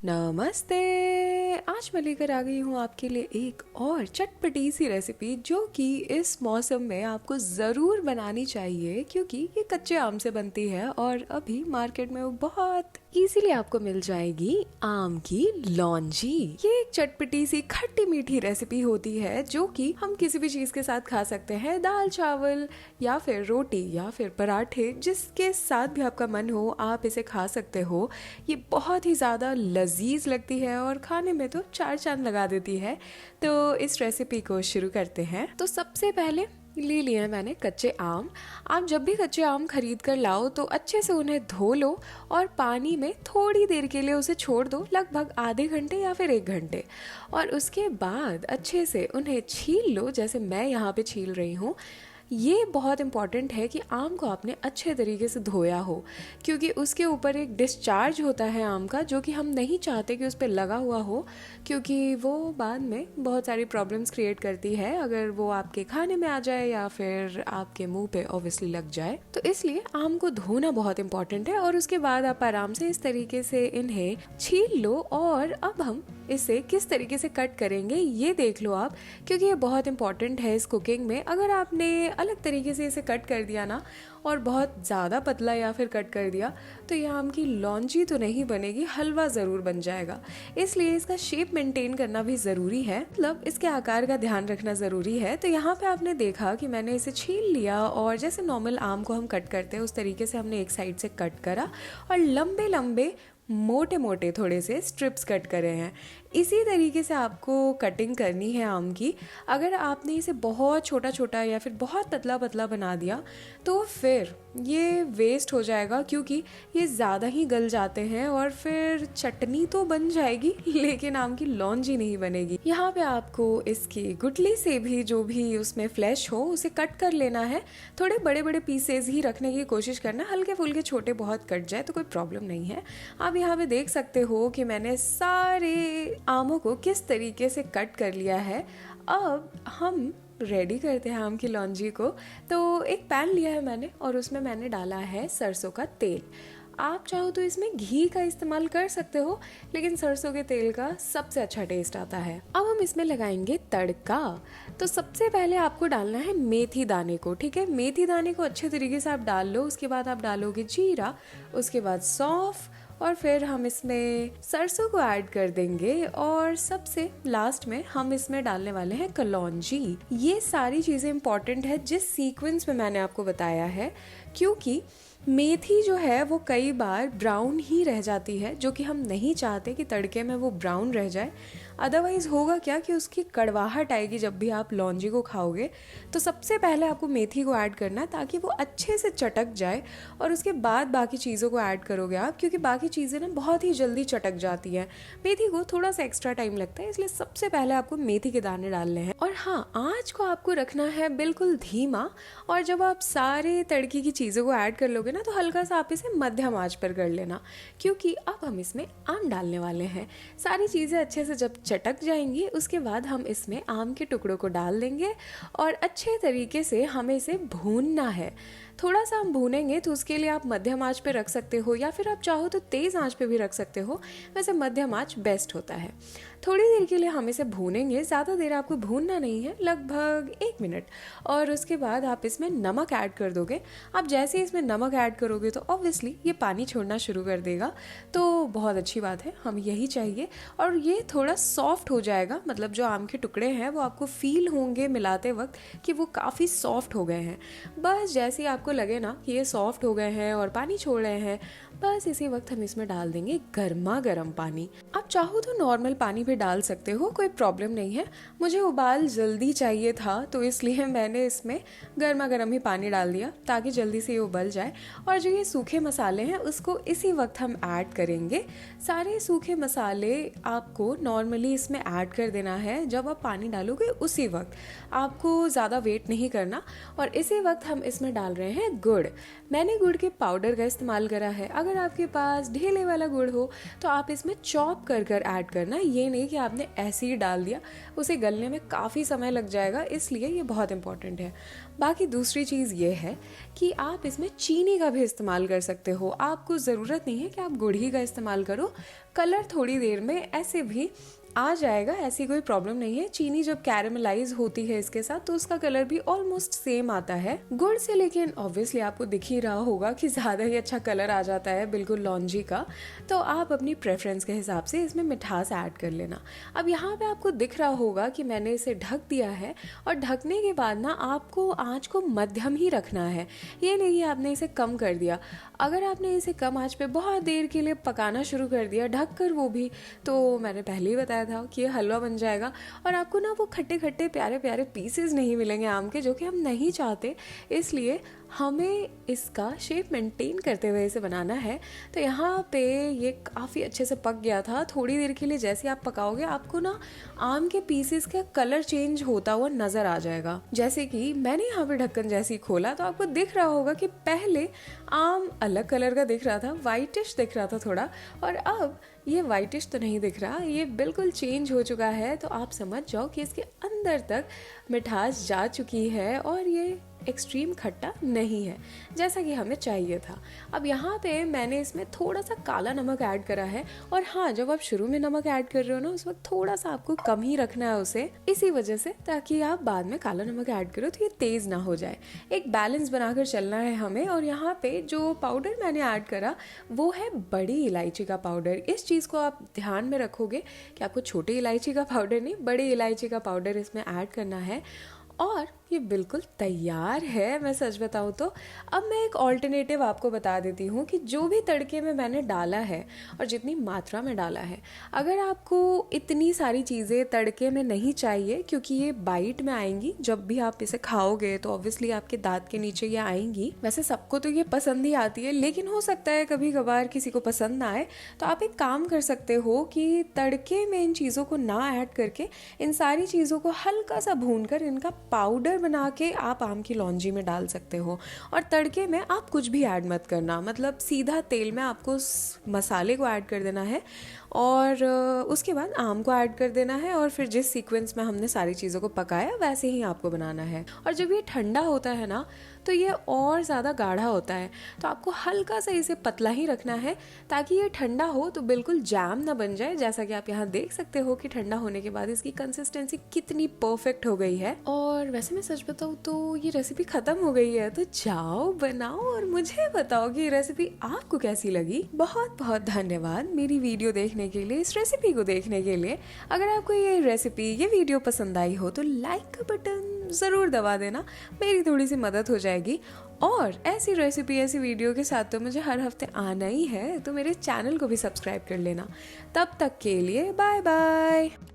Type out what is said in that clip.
नमस्ते। आज मैं लेकर आ गई हूँ आपके लिए एक और चटपटी सी रेसिपी जो कि इस मौसम में आपको ज़रूर बनानी चाहिए क्योंकि ये कच्चे आम से बनती है और अभी मार्केट में वो बहुत इजीली आपको मिल जाएगी। आम की लौंजी ये एक चटपटी सी खट्टी मीठी रेसिपी होती है जो कि हम किसी भी चीज़ के साथ खा सकते हैं, दाल चावल या फिर रोटी या फिर पराठे, जिसके साथ भी आपका मन हो आप इसे खा सकते हो। ये बहुत ही ज़्यादा लजीज लगती है और खाने में तो चार चांद लगा देती है। तो इस रेसिपी को शुरू करते हैं। तो सबसे पहले ले लिए हैं मैंने कच्चे आम। आप जब भी कच्चे आम खरीद कर लाओ तो अच्छे से उन्हें धो लो और पानी में थोड़ी देर के लिए उसे छोड़ दो, लगभग आधे घंटे या फिर 1 घंटे। और उसके बाद अच्छे से उन्हें छील लो, जैसे मैं यहाँ पे छील रही हूँ। ये बहुत इम्पॉर्टेंट है कि आम को आपने अच्छे तरीके से धोया हो क्योंकि उसके ऊपर एक डिस्चार्ज होता है आम का जो कि हम नहीं चाहते कि उस पर लगा हुआ हो, क्योंकि वो बाद में बहुत सारी प्रॉब्लम्स क्रिएट करती है अगर वो आपके खाने में आ जाए या फिर आपके मुंह पे ऑब्वियसली लग जाए। तो इसलिए आम को धोना बहुत इम्पॉर्टेंट है और उसके बाद आप आराम से इस तरीके से इन्हें छील लो। और अब हम इसे किस तरीके से कट करेंगे ये देख लो आप, क्योंकि ये बहुत इंपॉर्टेंट है इस कुकिंग में। अगर आपने अलग तरीके से इसे कट कर दिया ना और बहुत ज़्यादा पतला या फिर कट कर दिया तो ये आम की लौंजी तो नहीं बनेगी, हलवा ज़रूर बन जाएगा। इसलिए इसका शेप मेंटेन करना भी ज़रूरी है, मतलब इसके आकार का ध्यान रखना ज़रूरी है। तो यहाँ पे आपने देखा कि मैंने इसे छील लिया और जैसे नॉर्मल आम को हम कट करते हैं उस तरीके से हमने एक साइड से कट करा और लंबे लंबे मोटे मोटे थोड़े से स्ट्रिप्स कट करे हैं। इसी तरीके से आपको कटिंग करनी है आम की। अगर आपने इसे बहुत छोटा छोटा या फिर बहुत पतला पतला बना दिया तो फिर ये वेस्ट हो जाएगा, क्योंकि ये ज़्यादा ही गल जाते हैं और फिर चटनी तो बन जाएगी लेकिन आम की लौंजी नहीं बनेगी। यहाँ पे आपको इसकी गुठली से भी जो भी उसमें फ्लैश हो उसे कट कर लेना है। थोड़े बड़े बड़े पीसेज ही रखने की कोशिश करना, हल्के फुल्के छोटे बहुत कट जाए तो कोई प्रॉब्लम नहीं है। आप यहाँ पे देख सकते हो कि मैंने सारे आमों को किस तरीके से कट कर लिया है। अब हम रेडी करते हैं आम की लौंजी को। तो एक पैन लिया है मैंने और उसमें मैंने डाला है सरसों का तेल। आप चाहो तो इसमें घी का इस्तेमाल कर सकते हो, लेकिन सरसों के तेल का सबसे अच्छा टेस्ट आता है। अब हम इसमें लगाएंगे तड़का। तो सबसे पहले आपको डालना है मेथी दाने को, ठीक है। मेथी दाने को अच्छे तरीके से आप डाल लो। उसके बाद आप डालोगे जीरा, उसके बाद सौंफ और फिर हम इसमें सरसों को ऐड कर देंगे और सबसे लास्ट में हम इसमें डालने वाले हैं कलौंजी। ये सारी चीज़ें इंपॉर्टेंट है जिस सीक्वेंस में मैंने आपको बताया है, क्योंकि मेथी जो है वो कई बार ब्राउन ही रह जाती है, जो कि हम नहीं चाहते कि तड़के में वो ब्राउन रह जाए। अदरवाइज़ होगा क्या कि उसकी कड़वाहट आएगी जब भी आप लौंजी को खाओगे। तो सबसे पहले आपको मेथी को ऐड करना है ताकि वो अच्छे से चटक जाए और उसके बाद बाकी चीज़ों को ऐड करोगे आप, क्योंकि बाकी चीज़ें ना बहुत ही जल्दी चटक जाती हैं। मेथी को थोड़ा सा एक्स्ट्रा टाइम लगता है, इसलिए सबसे पहले आपको मेथी के दाने डालने हैं। और हाँ, आँच को आपको रखना है बिल्कुल धीमा। और जब आप सारे तड़के की चीज़ों को ऐड कर लोगे ना तो हल्का सा आप इसे मध्यम आंच पर कर लेना, क्योंकि अब हम इसमें आम डालने वाले हैं। सारी चीज़ें अच्छे से जब चटक जाएंगी उसके बाद हम इसमें आम के टुकड़ों को डाल देंगे और अच्छे तरीके से हमें इसे भूनना है। थोड़ा सा हम भूनेंगे तो उसके लिए आप मध्यम आंच पे रख सकते हो या फिर आप चाहो तो तेज़ आंच पे भी रख सकते हो। वैसे मध्यम आंच बेस्ट होता है। थोड़ी देर के लिए हम इसे भूनेंगे, ज़्यादा देर आपको भूनना नहीं है, लगभग 1 मिनट। और उसके बाद आप इसमें नमक ऐड कर दोगे। आप जैसे ही इसमें नमक ऐड करोगे तो ऑब्वियसली ये पानी छोड़ना शुरू कर देगा, तो बहुत अच्छी बात है, हमें यही चाहिए। और ये थोड़ा सॉफ्ट हो जाएगा, मतलब जो आम के टुकड़े हैं वो आपको फील होंगे मिलाते वक्त कि वो काफ़ी सॉफ्ट हो गए हैं। बस जैसे ही आपको लगे ना कि ये सॉफ्ट हो गए हैं और पानी छोड़ रहे हैं, बस इसी वक्त हम इसमें डाल देंगे गर्मा गर्म पानी। आप चाहो तो नॉर्मल पानी भी डाल सकते हो, कोई प्रॉब्लम नहीं है। मुझे उबाल जल्दी चाहिए था तो इसलिए मैंने इसमें गर्मा गर्म ही पानी डाल दिया ताकि जल्दी से ये उबल जाए। और जो ये सूखे मसाले हैं उसको इसी वक्त हम ऐड करेंगे। सारे सूखे मसाले आपको नॉर्मली इसमें ऐड कर देना है जब आप पानी डालोगे उसी वक्त, आपको ज़्यादा वेट नहीं करना। और इसी वक्त हम इसमें डाल रहे हैं गुड़। मैंने गुड़ के पाउडर का इस्तेमाल करा है। अगर आपके पास ढेले वाला गुड़ हो तो आप इसमें चॉप कर कर ऐड करना, ये नहीं कि आपने ऐसे ही डाल दिया, उसे गलने में काफ़ी समय लग जाएगा, इसलिए ये बहुत इंपॉर्टेंट है। बाकी दूसरी चीज़ ये है कि आप इसमें चीनी का भी इस्तेमाल कर सकते हो। आपको ज़रूरत नहीं है कि आप गुड़ ही का इस्तेमाल करो, कलर थोड़ी देर में ऐसे भी आ जाएगा, ऐसी कोई प्रॉब्लम नहीं है। चीनी जब कैरेमलाइज होती है इसके साथ तो उसका कलर भी ऑलमोस्ट सेम आता है गुड़ से, लेकिन ऑब्वियसली आपको दिख ही रहा होगा कि ज़्यादा ही अच्छा कलर आ जाता है बिल्कुल लॉन्जी का। तो आप अपनी प्रेफरेंस के हिसाब से इसमें मिठास ऐड कर लेना। अब यहाँ पे आपको दिख रहा होगा कि मैंने इसे ढक दिया है, और ढकने के बाद ना आपको आँच को मध्यम ही रखना है, ये नहीं कि आपने इसे कम कर दिया। अगर आपने इसे कम आँच पे बहुत देर के लिए पकाना शुरू कर दिया ढक कर, वो भी, तो मैंने पहले ही बताया था कि ये हलवा बन जाएगा और आपको ना वो खट्टे खट्टे प्यारे प्यारे पीसेस नहीं मिलेंगे आम के, जो कि हम नहीं चाहते। इसलिए हमें इसका शेप मेंटेन करते हुए इसे बनाना है। तो यहाँ पे ये काफ़ी अच्छे से पक गया था। थोड़ी देर के लिए जैसे आप पकाओगे आपको ना आम के पीसेस का कलर चेंज होता हुआ नज़र आ जाएगा। जैसे कि मैंने यहाँ पे ढक्कन जैसे ही खोला तो आपको दिख रहा होगा कि पहले आम अलग कलर का दिख रहा था, वाइटिश दिख रहा था थोड़ा, और अब ये वाइटिश तो नहीं दिख रहा, ये बिल्कुल चेंज हो चुका है। तो आप समझ जाओ कि इसके अंदर तक मिठास जा चुकी है और ये एक्सट्रीम खट्टा नहीं है जैसा कि हमें चाहिए था। अब यहाँ पे मैंने इसमें थोड़ा सा काला नमक ऐड करा है, और हाँ, जब आप शुरू में नमक ऐड कर रहे हो ना उस वक्त थोड़ा सा आपको कम ही रखना है उसे, इसी वजह से, ताकि आप बाद में काला नमक ऐड करो तो ये तेज़ ना हो जाए। एक बैलेंस बनाकर चलना है हमें। और यहाँ पे जो पाउडर मैंने ऐड करा वो है बड़ी इलायची का पाउडर। इस चीज़ को आप ध्यान में रखोगे कि आपको छोटी इलायची का पाउडर नहीं, बड़ी इलायची का पाउडर इसमें ऐड करना है। और ये बिल्कुल तैयार है। मैं सच बताऊँ तो अब मैं एक ऑल्टरनेटिव आपको बता देती हूँ कि जो भी तड़के में मैंने डाला है और जितनी मात्रा में डाला है, अगर आपको इतनी सारी चीज़ें तड़के में नहीं चाहिए, क्योंकि ये बाइट में आएंगी, जब भी आप इसे खाओगे तो ऑब्वियसली आपके दांत के नीचे ये आएंगी। वैसे सबको तो ये पसंद ही आती है, लेकिन हो सकता है कभी कभार किसी को पसंद ना आए। तो आप एक काम कर सकते हो कि तड़के में इन चीज़ों को ना ऐड करके इन सारी चीज़ों को हल्का सा भून कर इनका पाउडर बना के आप आम की लौंजी में डाल सकते हो। और तड़के में आप कुछ भी ऐड मत करना, मतलब सीधा तेल में आपको उस मसाले को ऐड कर देना है और उसके बाद आम को ऐड कर देना है, और फिर जिस सीक्वेंस में हमने सारी चीज़ों को पकाया वैसे ही आपको बनाना है। और जब ये ठंडा होता है ना तो ये और ज़्यादा गाढ़ा होता है, तो आपको हल्का सा इसे पतला ही रखना है ताकि ये ठंडा हो तो बिल्कुल जैम ना बन जाए। जैसा कि आप यहाँ देख सकते हो कि ठंडा होने के बाद इसकी कंसिस्टेंसी कितनी परफेक्ट हो गई है। और वैसे मैं सच बताऊँ तो ये रेसिपी ख़त्म हो गई है, तो जाओ बनाओ और मुझे बताओ कि ये रेसिपी आपको कैसी लगी। बहुत बहुत धन्यवाद मेरी वीडियो देखने के लिए, इस रेसिपी को देखने के लिए। अगर आपको ये रेसिपी, ये वीडियो पसंद आई हो तो लाइक का बटन ज़रूर दबा देना, मेरी थोड़ी सी मदद हो जाएगी। और ऐसी रेसिपी, ऐसी वीडियो के साथ तो मुझे हर हफ्ते आना ही है, तो मेरे चैनल को भी सब्सक्राइब कर लेना। तब तक के लिए बाय बाय।